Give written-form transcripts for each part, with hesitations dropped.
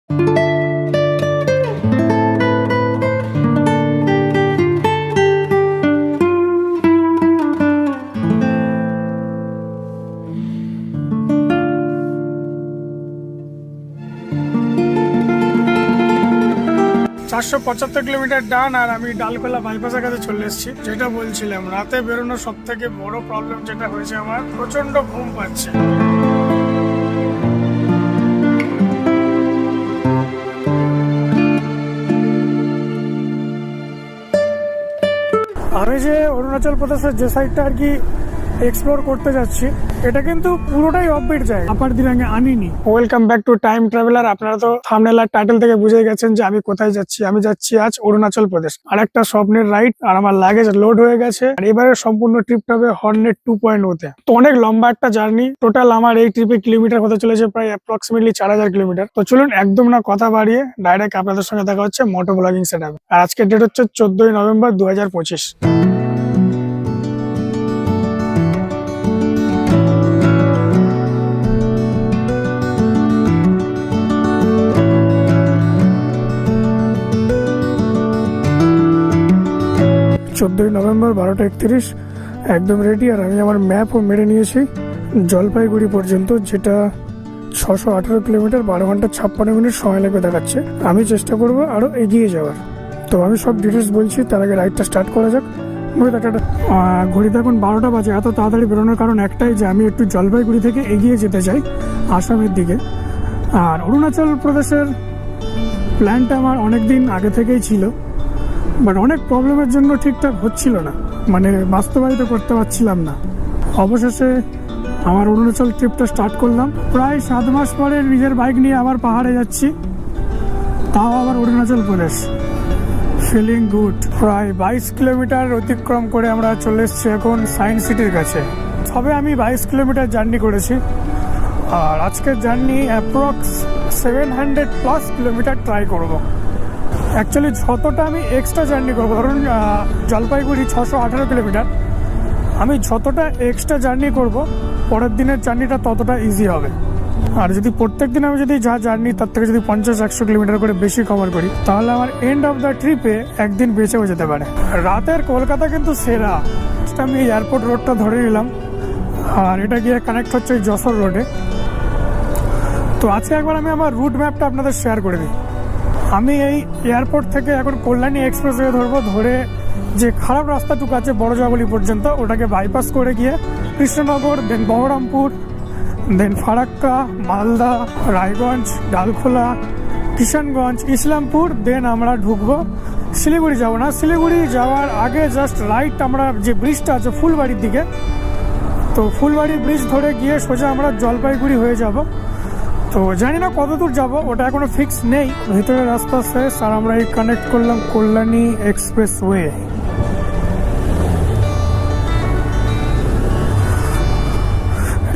475 kilometre ডান, আর আমি ডালখোলা বাইপাসের কাছে চলে এসেছি। যেটা বলছিলাম, রাতে বেরোনোর সব থেকে বড় প্রবলেম যেটা হয়েছে, আমার প্রচন্ড ঘুম পাচ্ছে। আমি যে অরুণাচল প্রদেশের যে সাইডটা আর কি এক্সপ্লোর করতে যাচ্ছি, এটা কিন্তু পুরোটাই অফবিট জায়গা, আপার দিরাঙ্গে আনিনি। Welcome back to time traveller. আপনারা তো থাম্বনেল আর টাইটেল থেকে বুঝে গেছেন যে আমি কোথায় যাচ্ছি। আমি যাচ্ছি আজ অরুণাচল প্রদেশ, আর একটা স্বপ্নের রাইড। আর আমার লাগেজ লোড হয়ে গেছে। আর এবারে সম্পূর্ণ ট্রিপটা হবে হর্নেট 2.0 তে। তো অনেক লম্বা একটা জার্নি। টোটাল আমার এই ট্রিপে কিলোমিটার হতে চলেছে প্রায় অ্যাপ্রক্সিমেটলি 4000 কিলোমিটার। তো চলুন একদম না কথা বাড়িয়ে ডাইরেক্ট আপনাদের সঙ্গে দেখা হচ্ছে মোটো ব্লগিং সেটআপে। আর আজকের ডেট হচ্ছে 14ই নভেম্বর 2025। 14ই নভেম্বর 12:31 একদম রেডি। আর আমি আমার ম্যাপও মেরে নিয়েছি জলপাইগুড়ি পর্যন্ত, যেটা 618 কিলোমিটার, 12 ঘন্টা 56 মিনিট সময় লাগবে দেখাচ্ছে। আমি চেষ্টা করব আরও এগিয়ে যাওয়ার। তো আমি সব ডিটেলস বলছি, তার আগে রাইডটা স্টার্ট করা যাক। ঘড়িতে এখন 12টা বাজে। এত তাড়াতাড়ি বেরোনোর কারণ একটাই, যে আমি একটু জলপাইগুড়ি থেকে এগিয়ে যেতে চাই আসামের দিকে। আর অরুণাচল প্রদেশের প্ল্যানটা আমার অনেক দিন আগে থেকেই ছিল, বাট অনেক প্রবলেমের জন্য ঠিকঠাক হচ্ছিল না, মানে বাস্তবায়িত করতে পারছিলাম না। অবশেষে আমার অরুণাচল ট্রিপটা স্টার্ট করলাম। প্রায় 7 মাস পরে নিজের বাইক নিয়ে আবার পাহাড়ে যাচ্ছি, তাও আবার অরুণাচল প্রদেশ। Feeling good. প্রায় 22 কিলোমিটার অতিক্রম করে আমরা চলে এসেছি এখন সায়েন্স সিটির কাছে। তবে আমি 22 কিলোমিটার জার্নি করেছি, আর আজকের জার্নি অ্যাপ্রক্স 700+ কিলোমিটার ট্রাই করবো। অ্যাকচুয়ালি যতটা আমি এক্সট্রা জার্নি করবো, ধরুন জলপাইগুড়ি 618 কিলোমিটার, আমি যতটা এক্সট্রা জার্নি করব, পরের দিনের জার্নিটা ততটা ইজি হবে। আর যদি প্রত্যেক দিন আমি যদি যা জার্নি তার থেকে যদি 50-100 কিলোমিটার করে বেশি কভার করি, তাহলে আমার এন্ড অফ দ্য ট্রিপে একদিন বেঁচেও যেতে পারে। রাতের কলকাতা কিন্তু সেরা। আমি এয়ারপোর্ট রোডটা ধরে নিলাম, আর এটা গিয়ে কানেক্ট হচ্ছে যশোর রোডে। তো আজকে একবার আমি আমার রুট ম্যাপটা আপনাদের শেয়ার করে দিই। আমি এই এয়ারপোর্ট থেকে এখন কল্যাণী এক্সপ্রেসওয়ে ধরবো, ধরে যে খারাপ রাস্তাটুকু আছে বড়জাগুলি পর্যন্ত, ওটাকে বাইপাস করে গিয়ে কৃষ্ণনগর, দেন বহরমপুর, দেন ফারাক্কা, মালদা, রায়গঞ্জ, ডালখোলা, কিষানগঞ্জ, ইসলামপুর, দেন আমরা ঢুকবো শিলিগুড়ি। যাবো না, শিলিগুড়ি যাওয়ার আগে জাস্ট রাইট আমরা যে ব্রিজটা আছে ফুলবাড়ির দিকে, তো ফুলবাড়ি ব্রিজ ধরে গিয়ে সোজা আমরা জলপাইগুড়ি হয়ে যাব। তো জানি না কত দূর যাবো, ওটা এখনো ফিক্স নেই। ভিতরে রাস্তা শেষ, আর আমরা এই কানেক্ট করলাম কল্যাণী এক্সপ্রেসওয়ে।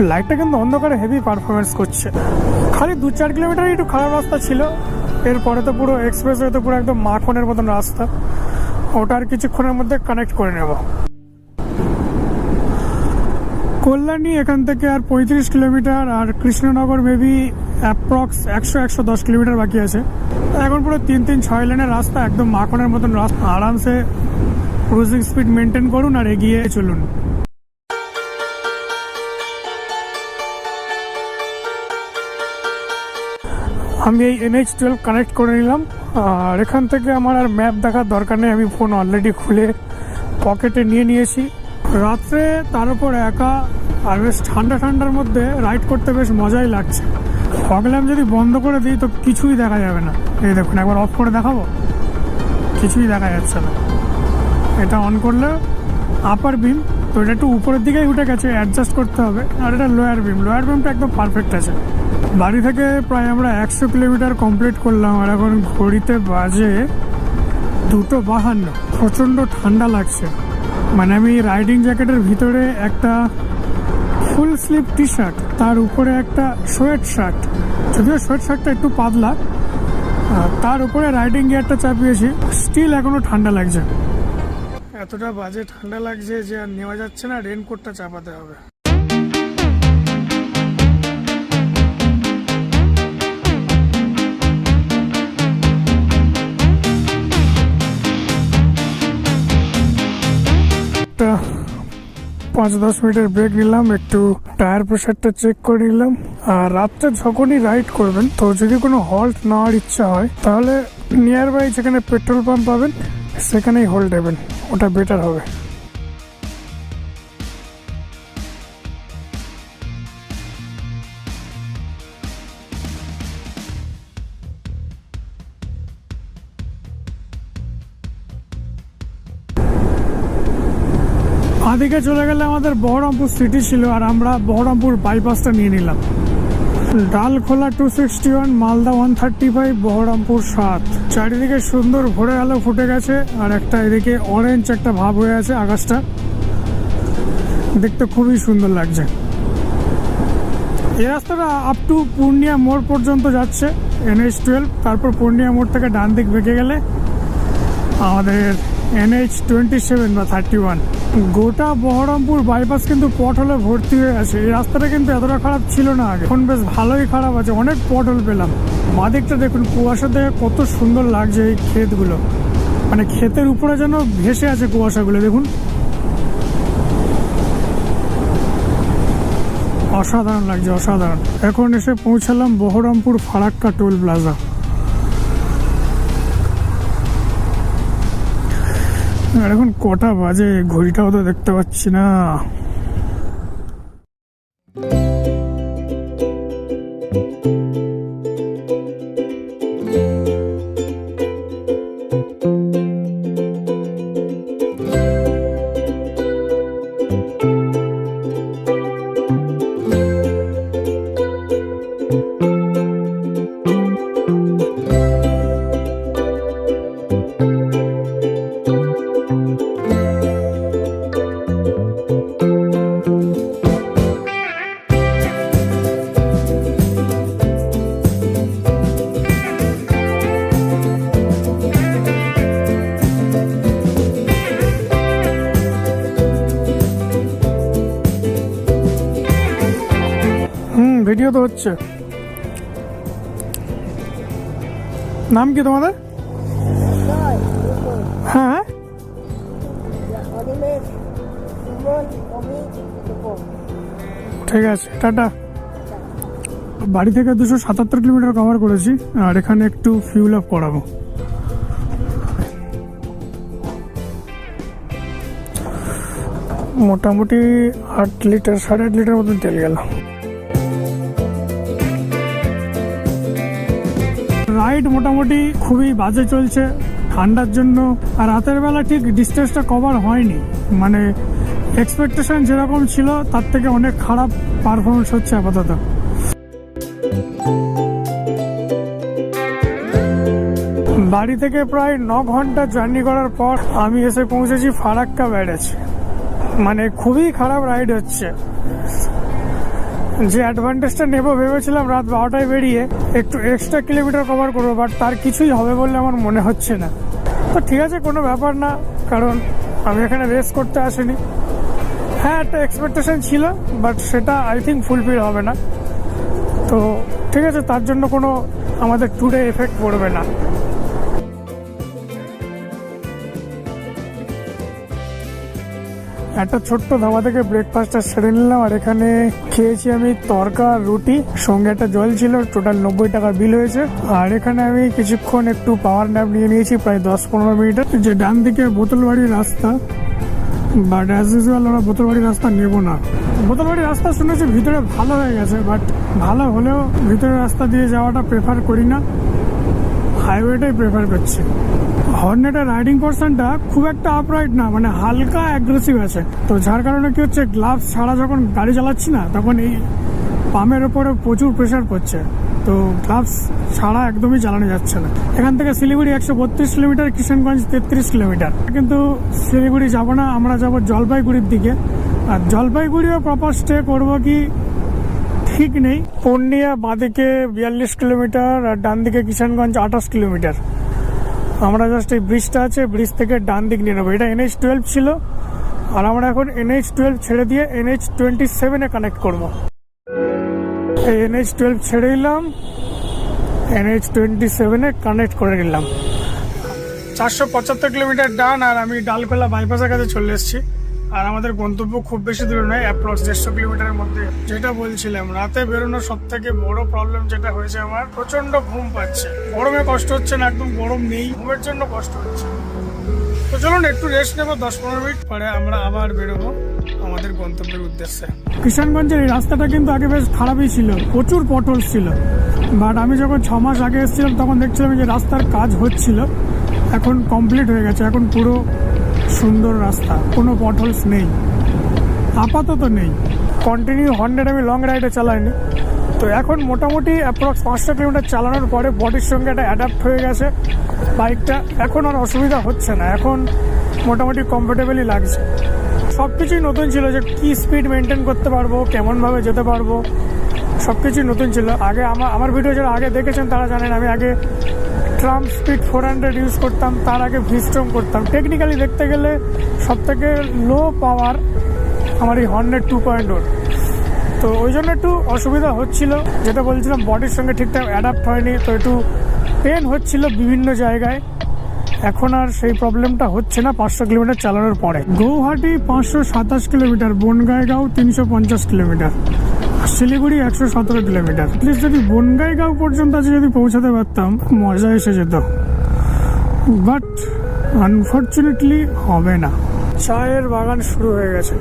লাইটটা কিন্তু অন্ধকারে হেভি পারফরমেন্স করছে। খালি 2-4 কিলোমিটার একটু খারাপ রাস্তা ছিল, এরপরে তো পুরো এক্সপ্রেসওয়ে তো পুরো একদম মাখনের মতন রাস্তা। ওটা আর কিছুক্ষণের মধ্যে কানেক্ট করে নেব। কল্যাণী এখান থেকে আর 35 কিলোমিটার, আর কৃষ্ণনগর মেবি অ্যাপ্রক্স 100-110 কিলোমিটার বাকি আছে। এখন পুরো 3-6 লেনের রাস্তা, একদম মাখনের মতন রাস্তা। আরামসে ক্রুজিং স্পিড মেনটেন করুন আর এগিয়ে চলুন। আমি এই NH12 কানেক্ট করে নিলাম, আর এখান থেকে আমার আর ম্যাপ দেখার দরকার নেই। আমি ফোন অলরেডি খুলে পকেটে নিয়ে নিয়েছি। রাত্রে তার উপর একা, আর বেশ ঠান্ডার মধ্যে রাইড করতে বেশ মজাই লাগছে। ফগল্যাম্প যদি বন্ধ করে দিই তো কিছুই দেখা যাবে না। এই দেখুন, একবার অফ করে দেখাবো, কিছুই দেখা যাচ্ছে না। এটা অন করলে আপার বিম, তো এটা একটু উপরের দিকেই উঠে গেছে, অ্যাডজাস্ট করতে হবে। আর এটা লোয়ার বিমটা একদম পারফেক্ট আছে। বাড়ি থেকে প্রায় আমরা 100 কিলোমিটার কমপ্লিট করলাম, আর এখন ঘড়িতে বাজে 2:52। প্রচণ্ড ঠান্ডা লাগছে। মানে আমি রাইডিং জ্যাকেটের ভিতরে একটা ফুল স্লিভ টি শার্ট, তার উপরে একটা সোয়েট শার্ট, যদিও সোয়েট শার্টটা একটু পাতলা, তার উপরে রাইডিং গিয়ারটা চাপিয়েছি। স্টিল এখনো ঠান্ডা লাগছে। এতটা বাজে ঠান্ডা লাগছে যে আর নেওয়া যাচ্ছে না, রেনকোটটা চাপাতে হবে। 5-10 মিনিটের ব্রেক নিলাম, একটু টায়ার প্রেশারটা চেক করে নিলাম। আর রাত্রে যখনই রাইড করবেন তো যদি কোনো হল্ট নেওয়ার ইচ্ছা হয় তাহলে নিয়ার বাই যেখানে পেট্রোল পাম্প পাবেন সেখানেই হল্ট দেবেন, ওটা বেটার হবে। আদিকে চলে গেলে আমাদের বহরমপুর সিটি ছিল, আর আমরা বহরমপুর বাইপাসটা নিয়ে নিলাম। ডালখোলা 261, মালদা 135, বহরমপুর 7। চারিদিকে সুন্দর ভোরের আলো ফুটে গেছে, আর একটা এদিকে অরেঞ্জ একটা ভাব হয়ে আছে আকাশটা, দেখতে খুবই সুন্দর লাগছে। এই রাস্তাটা আপ টু পূর্ণিয়া মোড় পর্যন্ত যাচ্ছে, NH12। তারপর পূর্ণিয়া মোড় থেকে ডান দিক বেঁকে গেলে আমাদের NH27 বা 31। গোটা বহরমপুর বাইপাস কিন্তু পট হলে ভর্তি হয়ে আছে। এই রাস্তাটা কিন্তু এতটা খারাপ ছিল না আগে, এখন বেশ ভালোই খারাপ আছে, অনেক পট হল পেলাম। বাদিকটা দেখুন, কুয়াশা দেখে কত সুন্দর লাগছে এই ক্ষেতগুলো, মানে ক্ষেতের উপরে যেন ভেসে আছে কুয়াশাগুলো, দেখুন অসাধারণ লাগছে, অসাধারণ। এখন এসে পৌঁছালাম বহরমপুর ফারাক্কা টোল প্লাজা। আর এখন কটা বাজে ঘড়িটাও তো দেখতে পাচ্ছি না। ভিডিও তো হচ্ছে। নাম কি তোমাদের? হ্যাঁ, ঠিক আছে, টাটা। বাড়ি থেকে 277 কিলোমিটার কভার করেছি, আর এখানে একটু ফিউল আপ করাবো। মোটামুটি 8 লিটার 8.5 লিটার মতন তেল গেল। রাইড মোটামুটি খুবই বাজে চলছে ঠান্ডার জন্য, আর রাতের বেলা ঠিক ডিস্টেন্সটা কভার হয়নি, মানে এক্সপেকটেশন যেরকম ছিল তার থেকে অনেক খারাপ পারফরমেন্স হচ্ছে আপাতত। বাড়ি থেকে প্রায় 9 ঘন্টা জার্নি করার পর আমি এসে পৌঁছেছি ফারাক্কা ব্যারেজ। মানে খুবই খারাপ রাইড হচ্ছে। যে অ্যাডভান্টেজটা নেবো ভেবেছিলাম রাত 12টায় বেরিয়ে একটু এক্সট্রা কিলোমিটার কভার করবো, বাট তার কিছুই হবে বলে আমার মনে হচ্ছে না। তো ঠিক আছে, কোনো ব্যাপার না, কারণ আমি এখানে রেস করতে আসিনি। হ্যাঁ, একটা এক্সপেকটেশন ছিল, বাট সেটা আই থিঙ্ক ফুলফিল হবে না। তো ঠিক আছে, তার জন্য কোনো আমাদের ট্যুরে এফেক্ট পড়বে না। একটা ছোট্ট ধাবা থেকে ব্রেকফাস্টটা সেরে নিলাম, আর এখানে খেয়েছি আমি তরকা রুটি, সঙ্গে একটা জল ছিল। টোটাল 90 টাকা বিল হয়েছে। আর এখানে আমি কিছুক্ষণ একটু পাওয়ার ন্যাপ নিয়ে নিয়েছি, প্রায় 10-15 মিনিটের। যে ডান দিকে বোতলবাড়ির রাস্তা, বাট অ্যাজ ইউজুয়াল ওরা বোতলবাড়ির রাস্তা নেব না। বোতলবাড়ির রাস্তা শুনেছি ভিতরে ভালো হয়ে গেছে, বাট ভালো হলেও ভিতরের রাস্তা দিয়ে যাওয়াটা প্রেফার করি না, হাইওয়েটাই প্রেফার করছি। হর্নেটের রাইডিং পার্সনটা খুব একটা আপরাইট না, মানে হালকা অ্যাগ্রেসিভ আছে। তো যার কারণে কি হচ্ছে, গ্লাভস ছাড়া যখন গাড়ি চালাচ্ছি না, তখন এই পামের ওপরে প্রচুর প্রেশার পড়ছে। তো গ্লাভস ছাড়া একদমই চালানো যাচ্ছে না। এখান থেকে শিলিগুড়ি 132 কিলোমিটার, কিষানগঞ্জ 33 কিলোমিটার। কিন্তু শিলিগুড়ি যাবো না, আমরা যাব জলপাইগুড়ির দিকে। আর জলপাইগুড়িও প্রপার স্টে করবো কি ঠিক নেই। পূর্ণিয়া বাঁদিকে 42 কিলোমিটার, আর ডান দিকে কিষানগঞ্জ 28 কিলোমিটার। আমরা জাস্ট এই ব্রিজটা আছে, ব্রিজ থেকে ডান দিক নিয়ে নেবো। এটা NH12 ছিল, আর আমরা এখন NH12 ছেড়ে দিয়ে NH27 কানেক্ট করবো। এই NH12 ছেড়ে দিলাম, NH27 কানেক্ট করে নিলাম। 475 কিলোমিটার ডান, আর আমি ডালখোলা বাইপাসের কাছে চলে এসেছি। আর আমাদের গন্তব্য খুব বেশি দূরে নয়, অ্যাপ্রক্স 150 কিলোমিটারের মধ্যে। যেটা বলছিলাম, রাতে বেরোনোর সব থেকে বড় প্রবলেম যেটা হয়েছে, আমার প্রচন্ড ঘুম পাচ্ছে। গরমে কষ্ট হচ্ছে না, একদম গরম নেই, ঘুমের জন্য কষ্ট হচ্ছে। তো চলুন একটু রেস্ট নেবো, 10-15 মিনিট পরে আমরা আবার বেরোবো আমাদের গন্তব্যের উদ্দেশ্যে। কিষানগঞ্জের এই রাস্তাটা কিন্তু আগে বেশ খারাপই ছিল, প্রচুর পটল ছিল। বাট আমি যখন 6 মাস আগে এসেছিলাম তখন দেখছিলাম যে রাস্তার কাজ হচ্ছিল, এখন কমপ্লিট হয়ে গেছে, এখন পুরো সুন্দর রাস্তা, কোনো পটলস নেই, আপাতত নেই। কন্টিনিউ 100 আমি লং রাইডে চালাইনি, তো এখন মোটামুটি অ্যাপ্রক্স 500 কিলোমিটার চালানোর পরে বডির সঙ্গে একটা অ্যাডাপ্ট হয়ে গেছে বাইকটা, এখন আর অসুবিধা হচ্ছে না, এখন মোটামুটি কমফোর্টেবলই লাগছে। সব কিছুই নতুন ছিল, যে কী স্পিড মেনটেন করতে পারবো, কেমনভাবে যেতে পারবো, সব কিছুই নতুন ছিল। আগে আমার ভিডিও যারা আগে দেখেছেন তারা জানেন আমি আগে ট্রাম্প স্পিড 400 ইউজ করতাম, তার আগে ভিস্ট্রম করতাম। টেকনিক্যালি দেখতে গেলে সব থেকে লো পাওয়ার আমার এই হর্নেট 2.0, তো ওই জন্য একটু অসুবিধা হচ্ছিল, যেটা বলছিলাম বডির সঙ্গে ঠিকঠাক অ্যাডাপ্ট হয়নি, তো একটু পেন হচ্ছিল বিভিন্ন জায়গায়। এখন আর সেই প্রবলেমটা হচ্ছে না 500 কিলোমিটার চালানোর পরে। Guwahati 527 kilometre, Bongaigaon 350 kilometre, Siliguri 117 kilometre. Please যদি বনগাইগাঁও পর্যন্ত আজ যদি পৌঁছাতে পারতাম মজা এসে যেত, বাট আনফর্চুনেটলি হবে না। চায়ের বাগান শুরু হয়ে গেছে।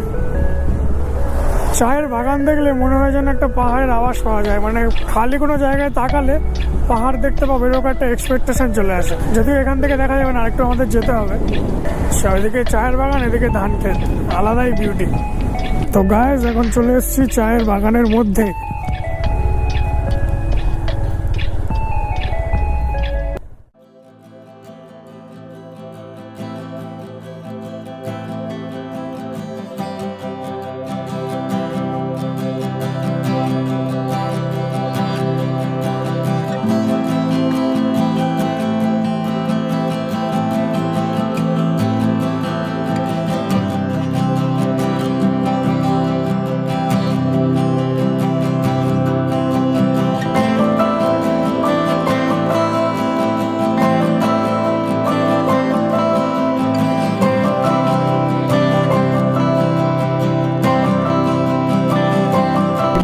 চায়ের বাগান দেখলে মনে হয় যেন একটা পাহাড়ের আওয়াজ পাওয়া যায়, মানে খালি কোনো জায়গায় তাকালে পাহাড় দেখতে পাবো এরকম একটা এক্সপেকটেশন চলে আসে। যদিও এখান থেকে দেখা যাবে না, আরেকটু আমাদের যেতে হবে। এদিকে চায়ের বাগান, এদিকে ধান ক্ষেত, আলাদাই বিউটি। তো গাইস, এখন চলে এসেছি চায়ের বাগানের মধ্যে।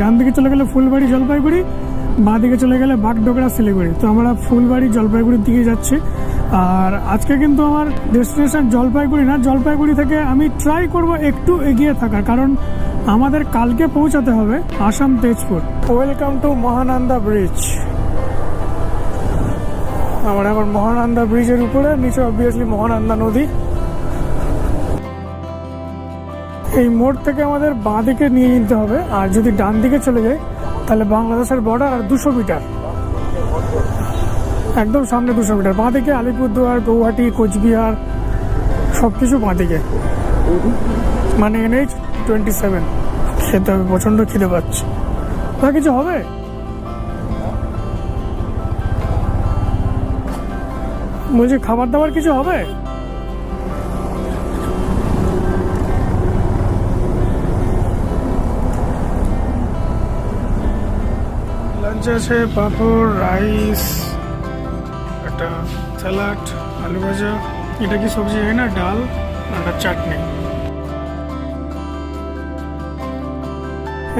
ডান দিকে চলে গেলে ফুলবাড়ি জলপাইগুড়ি, বাঁ দিকে চলে গেলে বাগডোগরা শিলিগুড়ি। তো আমরা ফুলবাড়ি জলপাইগুড়ির দিকে যাচ্ছি। আর আজকে কিন্তু আমার ডেস্টিনেশন জলপাইগুড়ি না, জলপাইগুড়ি থেকে আমি ট্রাই করব একটু এগিয়ে থাকার, কারণ আমাদের কালকে পৌঁছাতে হবে Assam Tezpur. Welcome to Mahananda bridge. আমরা এখন মহানন্দা ব্রিজের উপরে, নিচে অবভিয়াসলি মহানন্দা নদী। এই মোড় থেকে আমাদের বাঁ দিকে নিয়ে নিতে হবে, আর যদি ডান দিকে চলে যায় তাহলে বাংলাদেশের বর্ডার। আর 200 মিটার, একদম সামনে 200 মিটার। বাঁ দিকে আলিপুরদুয়ার, গৌহাটি, কোচবিহার সবকিছু বাঁ দিকে, মানে NH 27। খেতে হবে, প্রচন্ড খিদে পাচ্ছে। তা কিছু হবে? বলছি খাবার দাবার কিছু হবে? লাঞ্চ আছে পাঁপড়, রাইস, একটা স্যালাড, আলু ভাজা, এটা কি সবজি হয় না, ডাল, একটা চাটনি।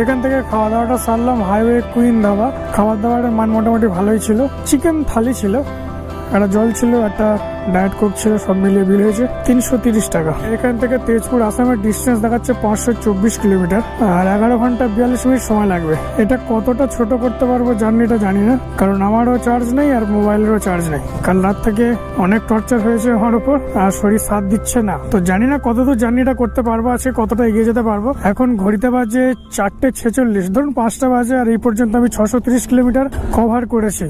এখান থেকে খাওয়া দাওয়াটা সারলাম হাইওয়ে কুইন ধাবা। খাবার দাবারের মান মোটামুটি ভালোই ছিল। চিকেন থালি ছিল, একটা জল ছিল, একটা ডায়েট কোক ছিল, সব মিলিয়ে বিল হয়েছে 330 টাকা। এখান থেকে তেজপুর আসামের ডিস্টেন্স দেখাচ্ছে 524 কিলোমিটার, আর 11 ঘন্টা 42 মিনিট সময় লাগবে। এটা কতটা ছোট করতে পারবো জার্নিটা জানি না, কারণ আমারও চার্জ নেই আর মোবাইলেরও চার্জ নেই। কাল রাত থেকে অনেক টর্চার হয়েছে আমার উপর, আর শরীর সাথ দিচ্ছে না। তো জানি না কতদূর জার্নিটা করতে পারবো, আছে কতটা এগিয়ে যেতে পারবো। এখন ঘড়িতে বাজে 4:46, ধরুন 5টা বাজে, আর এই পর্যন্ত আমি 630 কিলোমিটার কভার করেছি।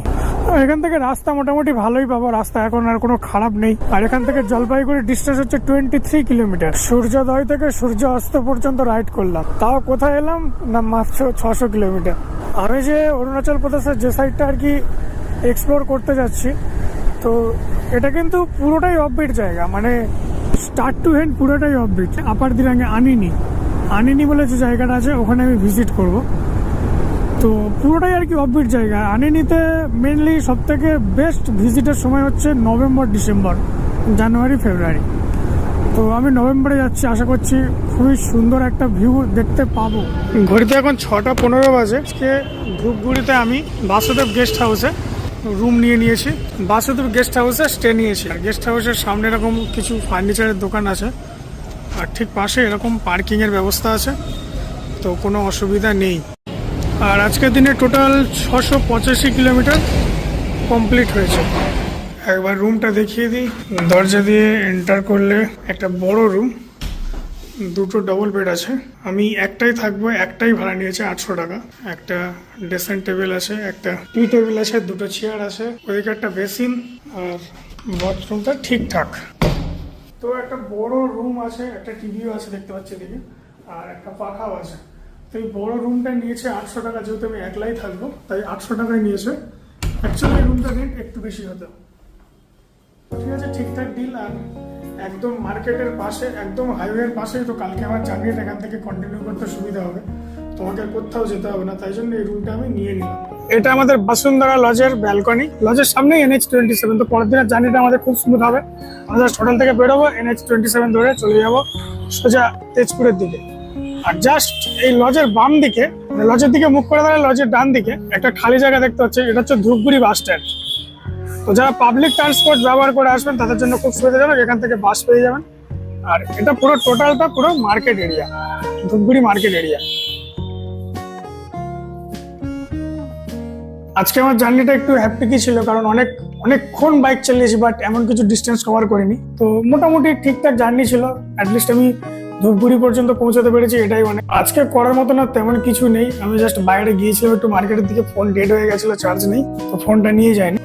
এখান থেকে রাস্তা মোটামুটি ভালোই পাবো, রাস্তা এখন আর কোনো খারাপ নেই। আর এখান থেকে জলপাইগুড়ি ডিস্টেন্স হচ্ছে 23 কিলোমিটার। সূর্যোদয় থেকে সূর্য অস্ত পর্যন্ত রাইড করলাম, তাও কোথায় এলাম না মাত্র 600 কিলোমিটার। আমি যে অরুণাচল প্রদেশের যে সাইডটা আর কি এক্সপ্লোর করতে যাচ্ছি, তো এটা কিন্তু পুরোটাই অফবিট জায়গা, মানে স্টার্ট টু এন্ড পুরোটাই অফবিট। আপার দিরাঙ্গে আনিনি বলে যে জায়গাটা আছে, ওখানে আমি ভিজিট করব। তো পুরোটাই আর কি অফবিট জায়গা। আনিনিতে মেনলি সব থেকে বেস্ট ভিজিটের সময় হচ্ছে নভেম্বর, ডিসেম্বর, জানুয়ারি, ফেব্রুয়ারি। তো আমি নভেম্বরে যাচ্ছি, আশা করছি খুবই সুন্দর একটা ভিউ দেখতে পাবো। ঘড়িতে এখন 6:15 বাজে। আজকে ধূপগুড়িতে আমি বাসুদেব গেস্ট হাউসে রুম নিয়েছি। বাসুদেব গেস্ট হাউসে স্টে নিয়েছি। আর গেস্ট হাউসের সামনে এরকম কিছু ফার্নিচারের দোকান আছে, আর ঠিক পাশে এরকম পার্কিংয়ের ব্যবস্থা আছে, তো কোনো অসুবিধা নেই। আর আজকের দিনে টোটাল 685 কিলোমিটার কমপ্লিট হয়েছে। একবার রুমটা দেখিয়ে দিই। দরজা দিয়ে এন্টার করলে একটা বড় রুম, দুটো ডবল বেড আছে। আমি একটাই থাকবো, একটাই ভাড়া নিয়েছে 800 টাকা। একটা ড্রেসিং টেবিল আছে, একটা টি টেবিল আছে, দুটো চেয়ার আছে, ওদিকে একটা বেসিন, আর বাথরুমটা ঠিকঠাক। তো একটা বড় রুম আছে, একটা টিভিও আছে দেখতে পাচ্ছি এদিকে, আর একটা পাখাও আছে। তো এই বড় রুমটা নিয়েছে 800 টাকা, যেহেতু আমি একলাই থাকবো তাই 800 টাকায় নিয়েছে। অ্যাকচুয়ালি রুমটা রেন্ট একটু বেশি হতো, ঠিক আছে, ঠিকঠাক ডিল। আর একদম মার্কেটের পাশে, একদম হাইওয়ের পাশে, তো কালকে আমার জার্নিটা এখান থেকে কন্টিনিউ করতে সুবিধা হবে, তোমাকে কোথাও যেতে হবে না, তাই জন্য এই রুমটা আমি নিয়ে নিলাম। এটা আমাদের বসুন্ধরা লজের ব্যালকনি, লজের সামনেই NH27। তো পরের দিনের জার্নিটা আমাদের খুব স্মুথ হবে। আমরা জাস্ট হোটেল থেকে বেরোবো, NH27 ধরে চলে যাবো সোজা তেজপুরের দিকে। আর জাস্ট এই লজের বাম দিকে, লজের দিকে মুখ করে দাঁড়ালে লজের ডান দিকে একটা খালি জায়গা দেখতে হচ্ছে, এটা হচ্ছে ধূপগুড়ি বাস স্ট্যান্ড। তো যারা পাবলিক ট্রান্সপোর্ট ব্যবহার করে আসবেন তাদের জন্য খুব সুবিধাজনক, এখান থেকে বাস পেয়ে যাবেন। আর এটা পুরো টোটালটা পুরো market area, Dhupguri market area. আজকে আমার জার্নিটা একটু হ্যাপটিকই ছিল, কারণ অনেকক্ষণ বাইক চালিয়েছি, বাট এমন কিছু ডিস্টেন্স কভার করিনি। তো মোটামুটি ঠিকঠাক জার্নি ছিল, অ্যাটলিস্ট আমি ধূপগুড়ি পর্যন্ত পৌঁছাতে পেরেছি, এটাই অনেক। আজকে করার মতো না তেমন কিছু নেই, আমি জাস্ট বাইরে গিয়েছিলাম একটু মার্কেটের দিকে, ফোন ডেড হয়ে গেছিল, চার্জ নেই, তো ফোনটা নিয়ে যায়নি।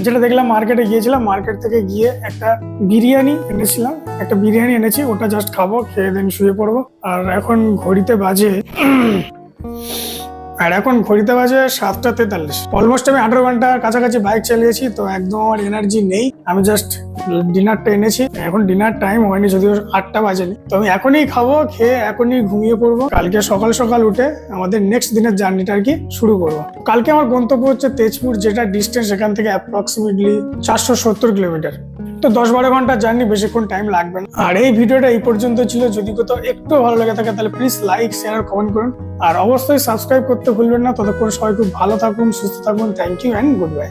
যেটা দেখলাম, মার্কেটে গিয়েছিলাম, মার্কেট থেকে গিয়ে একটা বিরিয়ানি এনেছি, ওটা জাস্ট খাবো, খেয়ে দেন শুয়ে পড়বো। আর এখন ঘড়িতে বাজে 7:43। অলমোস্ট আমি 18 ঘন্টার কাছাকাছি বাইক চালিয়েছি, তো একদম আমার এনার্জি নেই। আমি জাস্ট ডিনারটা এনেছি, এখন ডিনার টাইম হয়নি, যদিও 8টা বাজেনি। তো আমি এখনই খাবো, খেয়ে এখনই ঘুমিয়ে পড়বো। কালকে সকাল সকাল উঠে আমাদের নেক্সট দিনের জার্নিটা আর কি শুরু করবো। কালকে আমার গন্তব্য হচ্ছে তেজপুর, যেটা ডিস্টেন্স এখান থেকে অ্যাপ্রক্সিমেটলি 470 কিলোমিটার। তো 10-12 ঘন্টার জার্নি, বেশিক্ষণ টাইম লাগবে না। আর এই ভিডিওটা এই পর্যন্ত ছিল। যদি কোথাও একটু ভালো লেগে থাকে তাহলে প্লিজ লাইক, শেয়ার আর কমেন্ট করুন। আর অবশ্যই সাবস্ক্রাইব করতে ভুলবেন না। ততক্ষণ সবাই খুব ভালো থাকুন, সুস্থ থাকুন। Thank you and good bye.